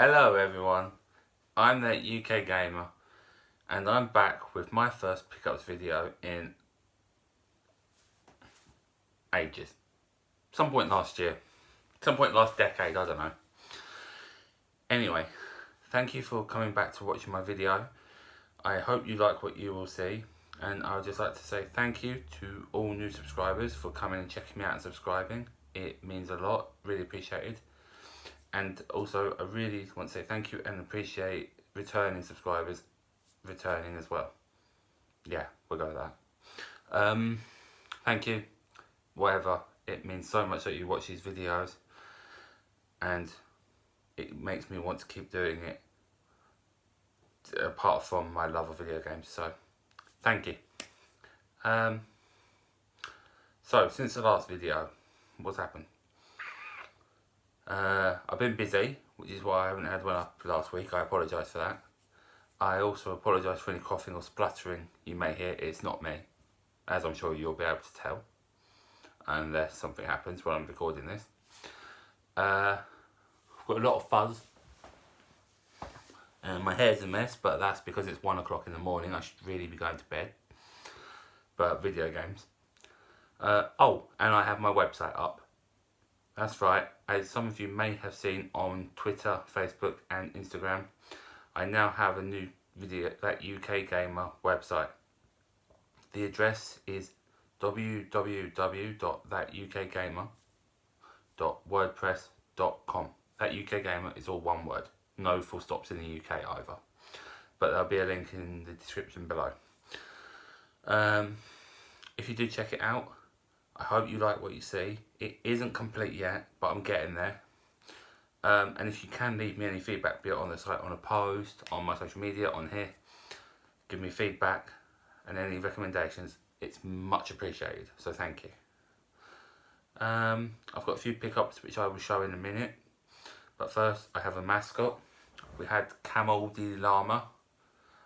Hello everyone, I'm the UK Gamer and I'm back with my first pickups video in ages. Some point last year, some point last decade, I don't know. Anyway, thank you for coming back to watching my video. I hope you like what you will see, and I would just like to say thank you to all new subscribers for coming and checking me out and subscribing. It means a lot, really appreciated. And also I really want to say thank you and appreciate returning subscribers returning as well. Yeah, we'll go with that. Thank you, whatever. It means so much that you watch these videos and it makes me want to keep doing it, apart from my love of video games. So thank you. So since the last video, what's happened? I've been busy, which is why I haven't had one up last week. I apologise for that. I also apologise for any coughing or spluttering you may hear. It's not me, as I'm sure you'll be able to tell, unless something happens while I'm recording this. I've got a lot of fuzz, and my hair's a mess, but that's because it's 1 o'clock in the morning. I should really be going to bed. But video games. Oh, and I have my website up. That's right, as some of you may have seen on Twitter, Facebook and Instagram, I now have a new video, That UK Gamer website. The address is www.thatukgamer.wordpress.com. That UK Gamer is all one word, no full stops in the UK either. But there'll be a link in the description below. If you do check it out, I hope you like what you see. It isn't complete yet, but I'm getting there. And if you can leave me any feedback, be it on the site, on a post, on my social media, on here, give me feedback and any recommendations. It's much appreciated, so thank you. I've got a few pickups which I will show in a minute. But first, I have a mascot. We had Camel the llama,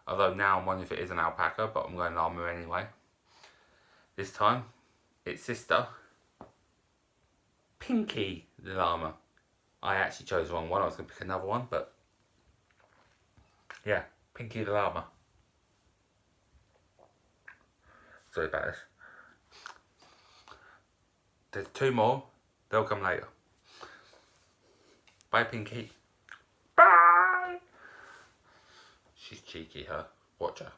although now I'm wondering if it is an alpaca, but I'm going llama anyway. This time, its sister, Pinky the llama. I actually chose the wrong one. I was going to pick another one, but yeah, Pinky the llama. Sorry about this. There's 2 more. They'll come later. Bye, Pinky. Bye. She's cheeky, her. Watch her.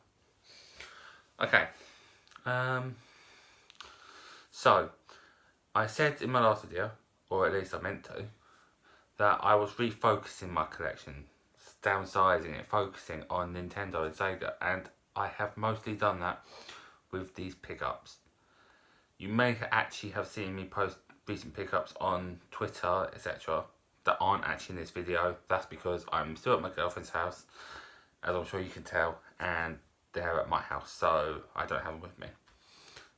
Okay. So, I said in my last video, or at least I meant to, that I was refocusing my collection, downsizing it, focusing on Nintendo and Sega, and I have mostly done that with these pickups. You may actually have seen me post recent pickups on Twitter, etc. that aren't actually in this video. That's because I'm still at my girlfriend's house, as I'm sure you can tell, and they're at my house, so I don't have them with me.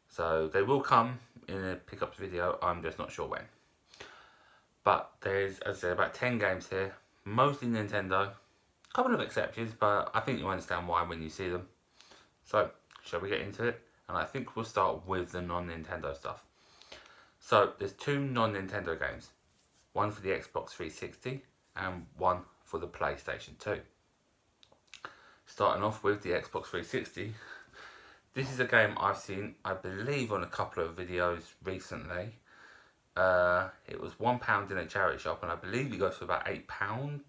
So they will come in a pickups video, I'm just not sure when. But there's, as I said, about 10 games here, mostly Nintendo. A couple of exceptions, but I think you'll understand why when you see them. So, shall we get into it? And I think we'll start with the non-Nintendo stuff. So, there's 2 non-Nintendo games. One for the Xbox 360 and one for the PlayStation 2. Starting off with the Xbox 360. This is a game I've seen, I believe, on a couple of videos recently. It was £1 in a charity shop, and I believe it goes for about £8, £10,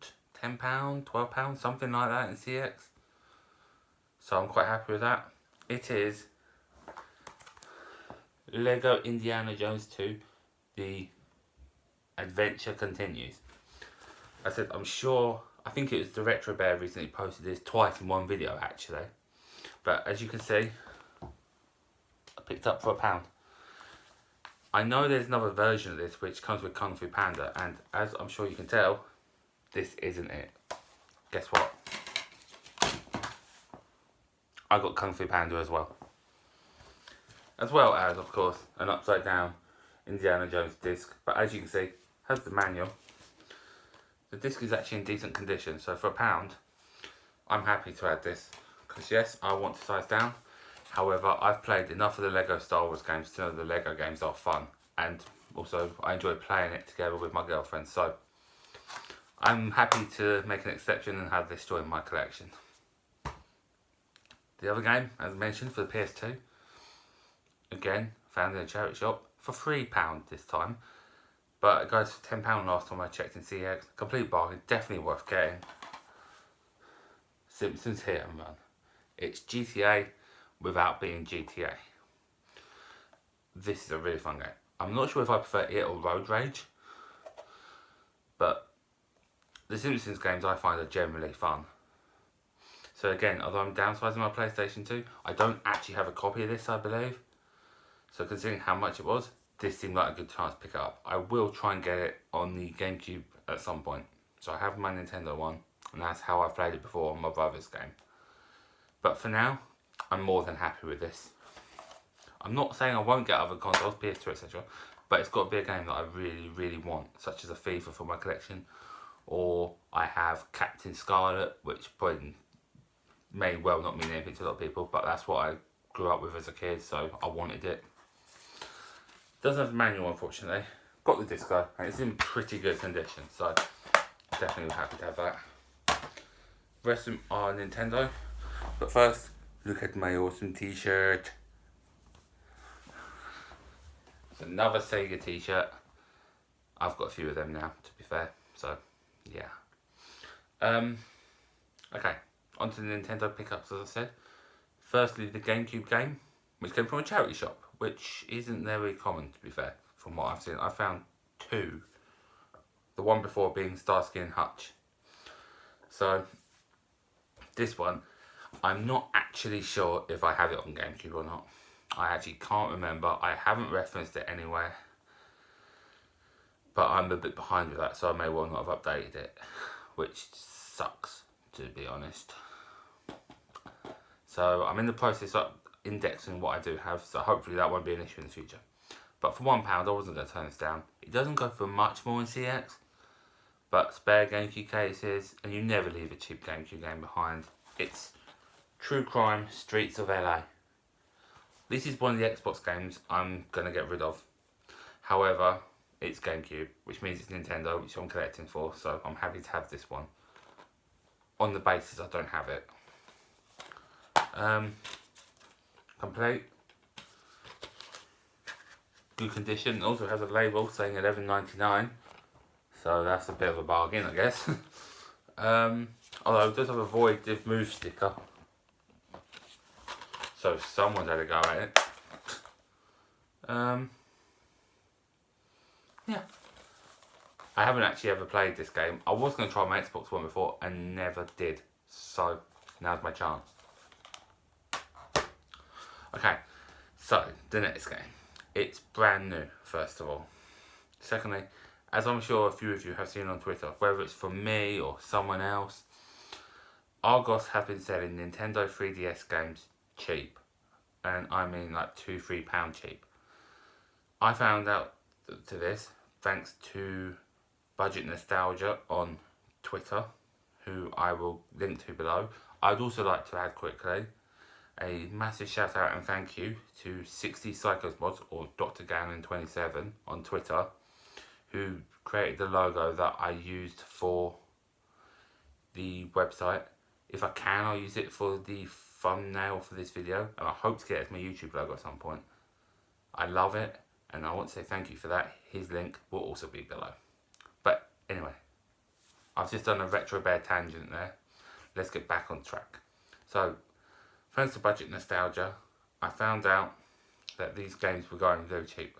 £12, something like that in CX. So I'm quite happy with that. It is Lego Indiana Jones 2, The Adventure Continues. I said, I'm sure, I think it was the Retro Bear recently posted this twice in one video actually. But as you can see, I picked up for £1. I know there's another version of this which comes with Kung Fu Panda, and as I'm sure you can tell, this isn't it. Guess what? I got Kung Fu Panda as well. As well as, of course, an upside down Indiana Jones disc. But as you can see, has the manual. The disc is actually in decent condition, so for £1, I'm happy to add this. Because yes, I want to size down. However, I've played enough of the Lego Star Wars games to know the Lego games are fun. And also, I enjoy playing it together with my girlfriend. So, I'm happy to make an exception and have this join my collection. The other game, as mentioned, for the PS2, again, found in a charity shop for £3 this time. But it goes for £10 last time I checked in CX. Complete bargain, definitely worth getting. Simpsons Hit and Run. It's GTA without being GTA. This is a really fun game. I'm not sure if I prefer it or Road Rage, but the Simpsons games I find are generally fun. So again, although I'm downsizing my PlayStation 2, I don't actually have a copy of this, I believe. So considering how much it was, this seemed like a good chance to pick it up. I will try and get it on the GameCube at some point. So I have my Nintendo one, and that's how I've played it before on my brother's game. But for now, I'm more than happy with this. I'm not saying I won't get other consoles, PS2, etc. But it's got to be a game that I really, really want, such as a FIFA for my collection. Or I have Captain Scarlet, which probably may well not mean anything to a lot of people, but that's what I grew up with as a kid, so I wanted it. Doesn't have a manual, unfortunately. Got the disc though, and it's in pretty good condition, so definitely happy to have that. The rest of them are Nintendo, but first, look at my awesome t-shirt. It's another Sega t-shirt. I've got a few of them now, to be fair, so yeah. Okay, onto the Nintendo pickups, as I said. Firstly, the GameCube game, which came from a charity shop, which isn't very common, to be fair, from what I've seen. I found 2. The one before being Starsky and Hutch. So, this one, I'm not actually sure if I have it on GameCube or not. I actually can't remember. I haven't referenced it anywhere. But I'm a bit behind with that, so I may well not have updated it. Which sucks, to be honest. So I'm in the process of indexing what I do have, so hopefully that won't be an issue in the future. But for £1, I wasn't going to turn this down. It doesn't go for much more in CX, but spare GameCube cases, and you never leave a cheap GameCube game behind. It's True Crime Streets of LA. This is one of the Xbox games I'm going to get rid of. However, it's GameCube, which means it's Nintendo, which I'm collecting for, so I'm happy to have this one. On the basis I don't have it. Complete. Good condition. Also has a label saying $11.99, so that's a bit of a bargain, I guess. Although it does have a Void Div Move sticker, so someone's had a go at it. Yeah. I haven't actually ever played this game. I was going to try my Xbox One before and never did, so now's my chance. Okay, so the next game. It's brand new, first of all. Secondly, as I'm sure a few of you have seen on Twitter, whether it's from me or someone else, Argos have been selling Nintendo 3DS games cheap. And I mean like £2-3 cheap. I found out to this thanks to BudgetNostalgia on Twitter, who I will link to below. I'd also like to add quickly a massive shout out and thank you to 60 Psychos Mods, or Dr Ganon XXVII on Twitter, who created the logo that I used for the website. If I can, I'll use it for the thumbnail for this video, and I hope to get it as my YouTube logo at some point. I love it, and I want to say thank you for that. His link will also be below. But anyway, I've just done a retro bear tangent there. Let's get back on track. So, thanks to BudgetNostalgia, I found out that these games were going very cheap.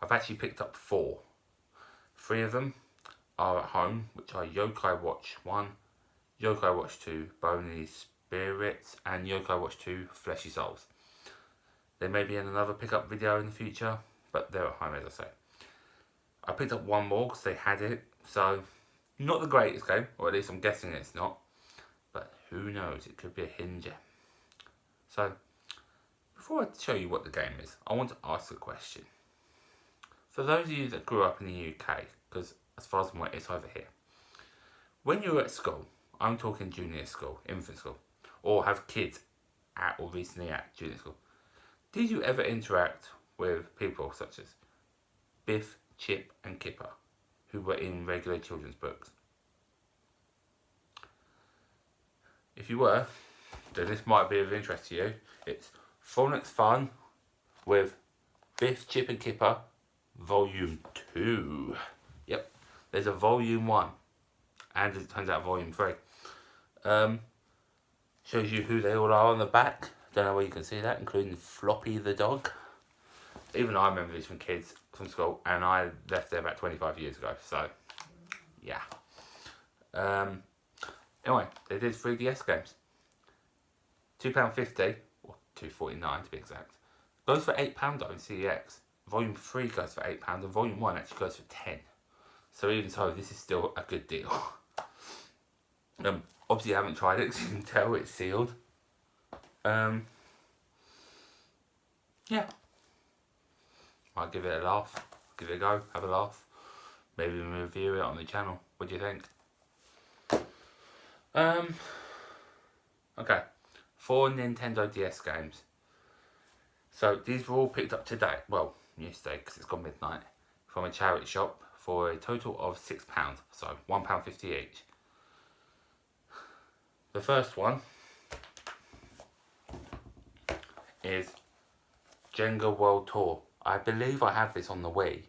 I've actually picked up 4. 3 of them are at home, which are Yokai Watch 1, Yokai Watch 2, Bony Spirits, and Yokai Watch 2, Fleshy Souls. There may be another pickup video in the future, but they're at home, as I say. I picked up 1 more because they had it, so not the greatest game, or at least I'm guessing it's not, but who knows, it could be a hidden gem. So, before I show you what the game is, I want to ask a question. For those of you that grew up in the UK, because as far as I'm aware, it's over here. When you were at school, I'm talking junior school, infant school, or have kids at or recently at junior school, did you ever interact with people such as Biff, Chip and Kipper, who were in regular children's books? if you were, then this might be of interest to you. It's Phonics Fun with Biff, Chip and Kipper Volume 2. Yep, there's a Volume 1. And it turns out Volume 3. Shows you who they all are on the back. Don't know where you can see that, including Floppy the Dog. Even I remember these from kids from school, and I left there about 25 years ago, so yeah. Anyway, they did 3DS games. £2.50, or £2.49 to be exact. Goes for £8 though in CEX. Volume 3 goes for £8, and Volume 1 actually goes for 10. So even so, this is still a good deal. Obviously I haven't tried it, because you can tell it's sealed. Yeah. Might give it a laugh, give it a go, have a laugh. Maybe review it on the channel. What do you think? Okay. 4 Nintendo DS games. So these were all picked up today, well, yesterday, because it's gone midnight, from a charity shop for a total of £6, so £1.50 each. The first one is Jenga World Tour. I believe I have this on the Wii.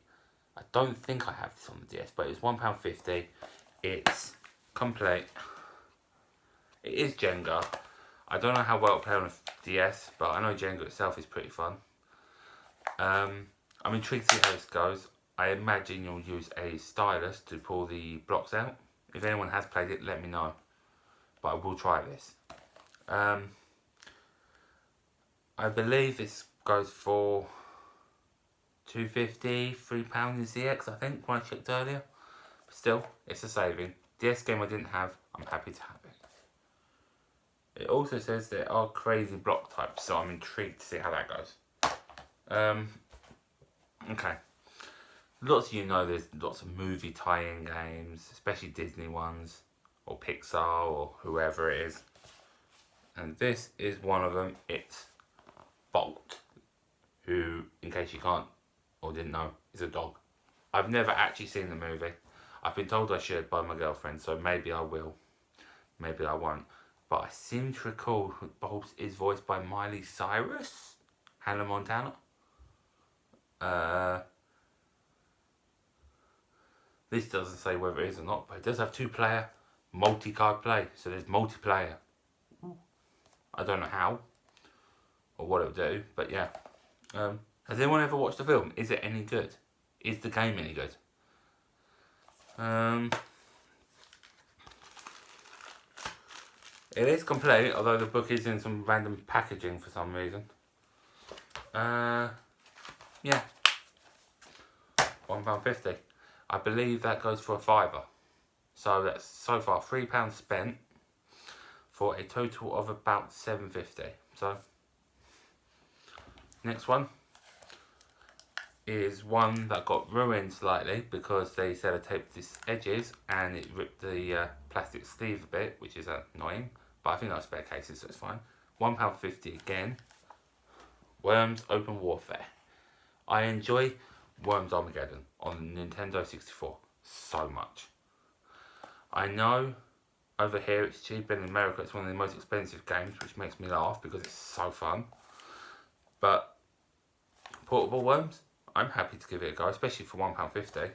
I don't think I have this on the DS, but it's £1.50. It's complete. It is Jenga. I don't know how well it plays on a DS, but I know Jenga itself is pretty fun. I'm intrigued to see how this goes. I imagine you'll use a stylus to pull the blocks out. If anyone has played it, let me know. But I will try this. I believe this goes for £2.50, £3 in CX, I think, when I checked earlier. But still, it's a saving. DS game I didn't have, I'm happy to have it. It also says there are crazy block types, so I'm intrigued to see how that goes. Okay. Lots of you know there's lots of movie tie-in games, especially Disney ones, or Pixar, or whoever it is. And this is one of them. It's Bolt, who, in case you can't or didn't know, is a dog. I've never actually seen the movie. I've been told I should by my girlfriend, so maybe I will. Maybe I won't. But I seem to recall Bolt is voiced by Miley Cyrus, Hannah Montana. This doesn't say whether it is or not, but it does have 2-player multi-card play, so there's multiplayer. I don't know how or what it'll do, but yeah. Has anyone ever watched the film? Is it any good? Is the game any good? It is complete, although the book is in some random packaging for some reason. Yeah. £1.50. I believe that goes for a £5. So that's so far £3 spent for a total of about £7.50. So next one is one that got ruined slightly because they sellotaped its edges and it ripped the plastic sleeve a bit, which is annoying. But I think that's spare cases, so it's fine. £1.50 again. Worms Open Warfare. I enjoy Worms Armageddon on Nintendo 64 so much. I know over here it's cheap, and in America it's one of the most expensive games, which makes me laugh because it's so fun. But portable Worms, I'm happy to give it a go, especially for £1.50.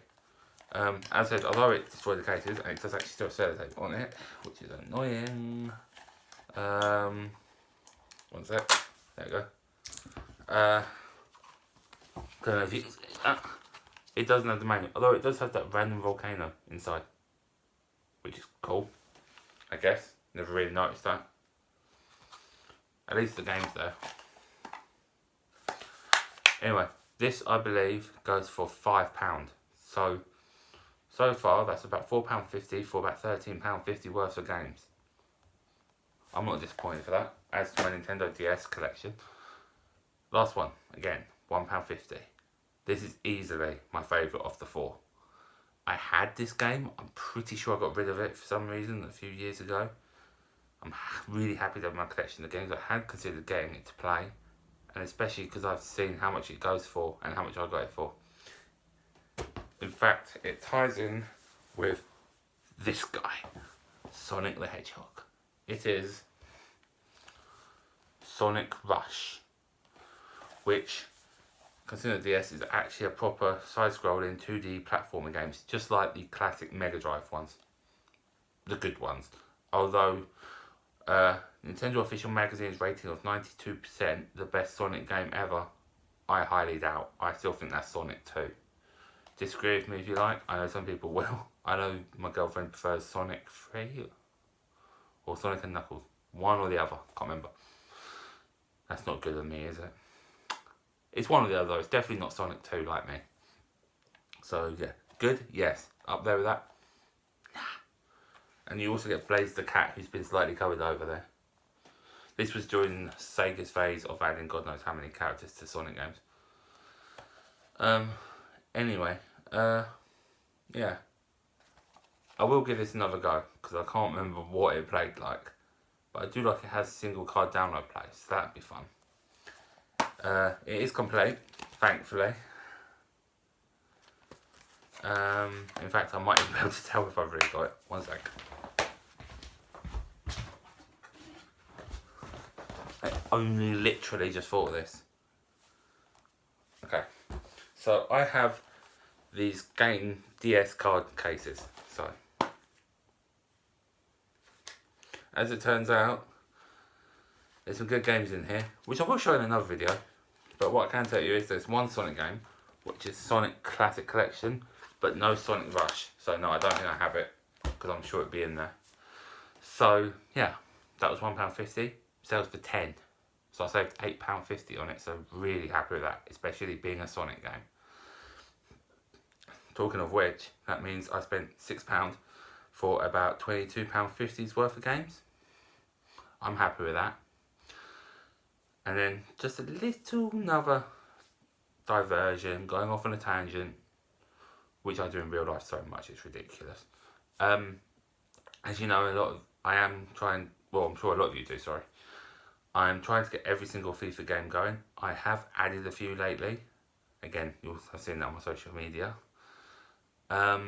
As I said, although it destroyed the cases, and it does actually still have sellotape on it, which is annoying. One sec. There we go. Don't know if you can see that. It doesn't have the manual, although it does have that random volcano inside, which is cool, I guess. Never really noticed that. At least the game's there. Anyway, this I believe goes for £5. So far that's about £4.50 for about £13.50 worth of games. I'm not disappointed for that. Adds to my Nintendo DS collection. Last one, again, £1.50. This is easily my favourite of the 4. I had this game. I'm pretty sure I got rid of it for some reason a few years ago. I'm really happy to have my collection of games. I had considered getting it to play, and especially because I've seen how much it goes for and how much I got it for. In fact, it ties in with this guy, Sonic the Hedgehog. It is Sonic Rush, which, considering the DS, is actually a proper side-scrolling 2D platformer games, just like the classic Mega Drive ones, the good ones. Although Nintendo Official Magazine's rating of 92%, the best Sonic game ever, I highly doubt. I still think that's Sonic 2. Disagree with me if you like. I know some people will. I know my girlfriend prefers Sonic 3 or Sonic and Knuckles. One or the other. Can't remember. That's not good of me, is it? It's one or the other. It's definitely not Sonic 2 like me. So yeah. Good? Yes. Up there with that? Nah. And you also get Blaze the Cat, who's been slightly covered over there. This was during Sega's phase of adding God knows how many characters to Sonic games. Anyway, yeah. I will give this another go, because I can't remember what it played like. But I do like it has single card download play, so that'd be fun. It is complete, thankfully. In fact, I might even be able to tell if I've really got it. One sec. I only literally just thought of this. Okay, so I have these game DS card cases. So, as it turns out, there's some good games in here, which I will show in another video. But what I can tell you is there's one Sonic game, which is Sonic Classic Collection, but no Sonic Rush. So no, I don't think I have it, because I'm sure it'd be in there. So yeah, that was £1.50. Sells for 10. So I saved £8.50 on it, so really happy with that, especially being a Sonic game. Talking of which, that means I spent £6 for about £22.50's worth of games. I'm happy with that. And then just a little another diversion, going off on a tangent, which I do in real life so much, it's ridiculous. As you know, I'm sure a lot of you do, sorry. I'm trying to get every single FIFA game going. I have added a few lately. Again, you'll have seen that on my social media. I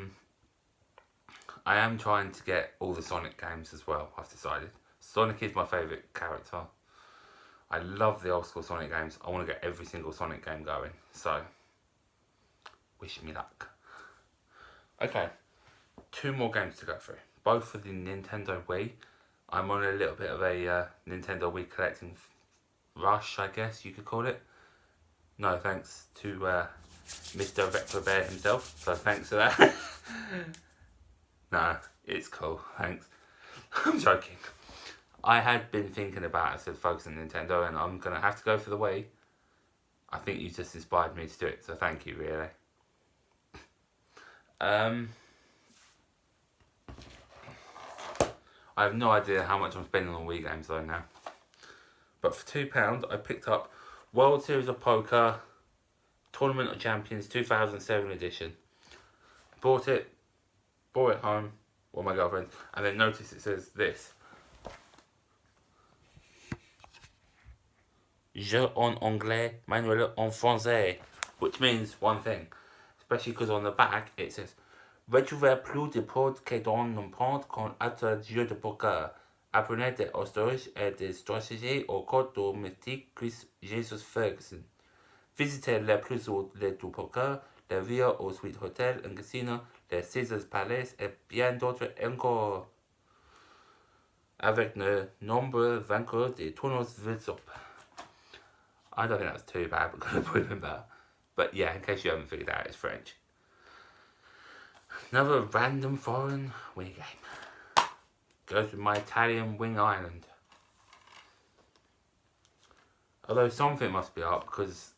am trying to get all the Sonic games as well, I've decided. Sonic is my favourite character. I love the old school Sonic games. I want to get every single Sonic game going. So, wish me luck. Okay, 2 more games to go through. Both for the Nintendo Wii. I'm on a little bit of a Nintendo Wii collecting rush, I guess you could call it. No thanks to Mr. Retro Bear himself, so thanks for that. Nah, it's cool, thanks. I'm joking. I had been thinking about, I said, focusing on Nintendo, and I'm going to have to go for the Wii. I think you just inspired me to do it, so thank you, really. I have no idea how much I'm spending on Wii games though now. But for £2, I picked up World Series of Poker, Tournament of Champions 2007 edition. Bought it home with my girlfriend, and then notice it says this. Jeu en anglais, manuel en français. Which means one thing. Especially because on the back it says Retrouvez plus de portes que dans n'importe quel autre jeu de poker. Apprenez des historiques et des stratégies au cours domestique Chris Jesus Ferguson. Visitez les plus outlets du poker, les villes aux suites hôtels, un casino, les Caesars Palace et bien d'autres encore. Avec de nombreux vainqueurs des tournois Vizop. I don't think that's too bad, but could have put it better. But yeah, in case you haven't figured out, it's French. Another random foreign Wii game. Goes with my Italian Wing Island. Although something must be up, because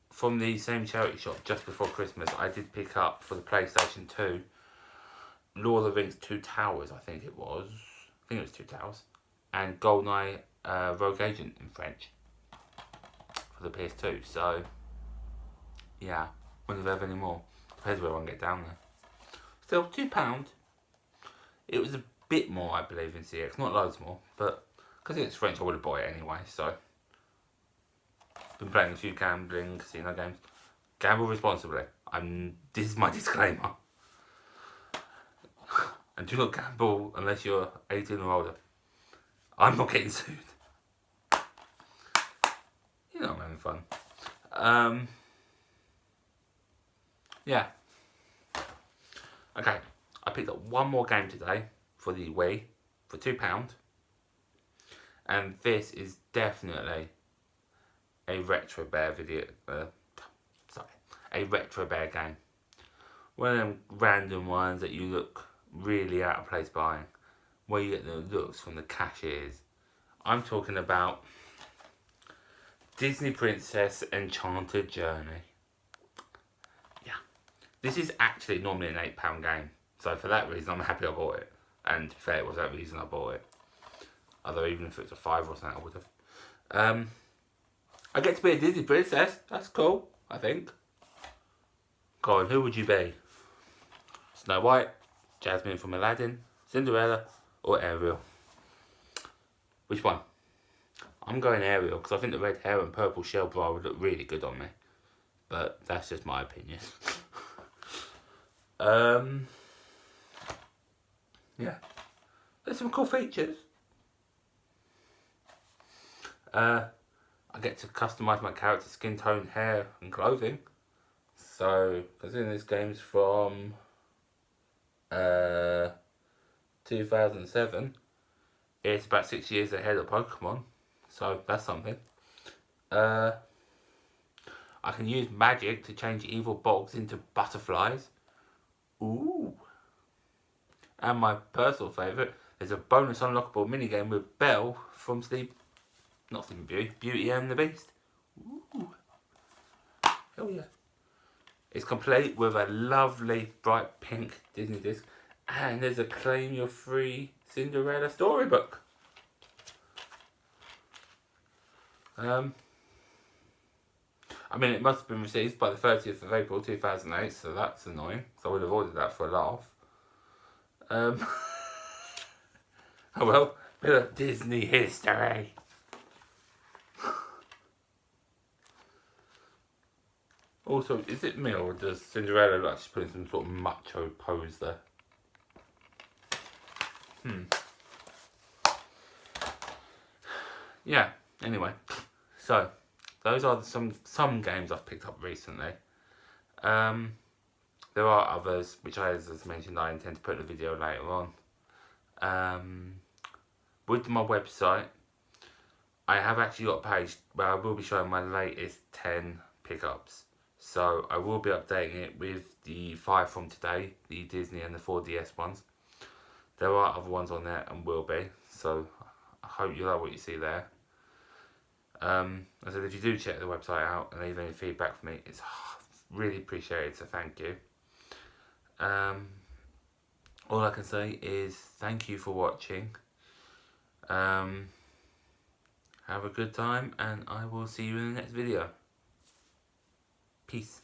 from the same charity shop just before Christmas, I did pick up for the PlayStation 2 Lord of the Rings 2 Towers, I think it was. I think it was 2 Towers. And GoldenEye Rogue Agent in French for the PS2. So, yeah, wouldn't have any more. Depends where I can get down there. Still, £2. It was a bit more, I believe, in CX. Not loads more, but because it's French, I would have bought it anyway. So, been playing a few gambling casino games. Gamble responsibly. This is my disclaimer. And do not gamble unless you're 18 or older. I'm not getting sued. think I'm having fun. Yeah. Okay, I picked up one more game today for the Wii for £2. And this is definitely a retro bear a retro bear game. One of them random ones that you look really out of place buying, where you get the looks from the cashiers. I'm talking about Disney Princess Enchanted Journey. Yeah, this is actually normally an £8 game, so for that reason I'm happy I bought it. And to be fair, it was that reason I bought it. Although even if it was a £5 or something, I would have. I get to be a Disney princess. That's cool, I think. Go on, who would you be? Snow White, Jasmine from Aladdin, Cinderella, or Ariel? Which one? I'm going Ariel because I think the red hair and purple shell bra would look really good on me. But that's just my opinion. Yeah. There's some cool features. I get to customise my character's skin tone, hair and clothing. So, considering this game's from 2007, it's about 6 years ahead of Pokemon. So, that's something. I can use magic to change evil bugs into butterflies. Ooh. And my personal favourite, there's a bonus unlockable minigame with Belle from not Sleeping Beauty, Beauty and the Beast. Ooh. Hell yeah. It's complete with a lovely bright pink Disney disc, and there's a claim your free Cinderella storybook. I mean, it must have been released by the 30th of April 2008, so that's annoying. So I would have ordered that for a laugh. Oh well, bit of Disney history. Also, is it me or does Cinderella like she's putting some sort of macho pose there? Yeah, anyway. So, those are some games I've picked up recently. There are others, which as mentioned, I intend to put in a video later on. With my website, I have actually got a page where I will be showing my latest 10 pickups. So I will be updating it with the 5 from today, the Disney and the 4DS ones. There are other ones on there and will be, so I hope you like what you see there. I said, if you do check the website out and leave any feedback for me, it's really appreciated, so thank you. All I can say is thank you for watching. Have a good time, and I will see you in the next video. Peace.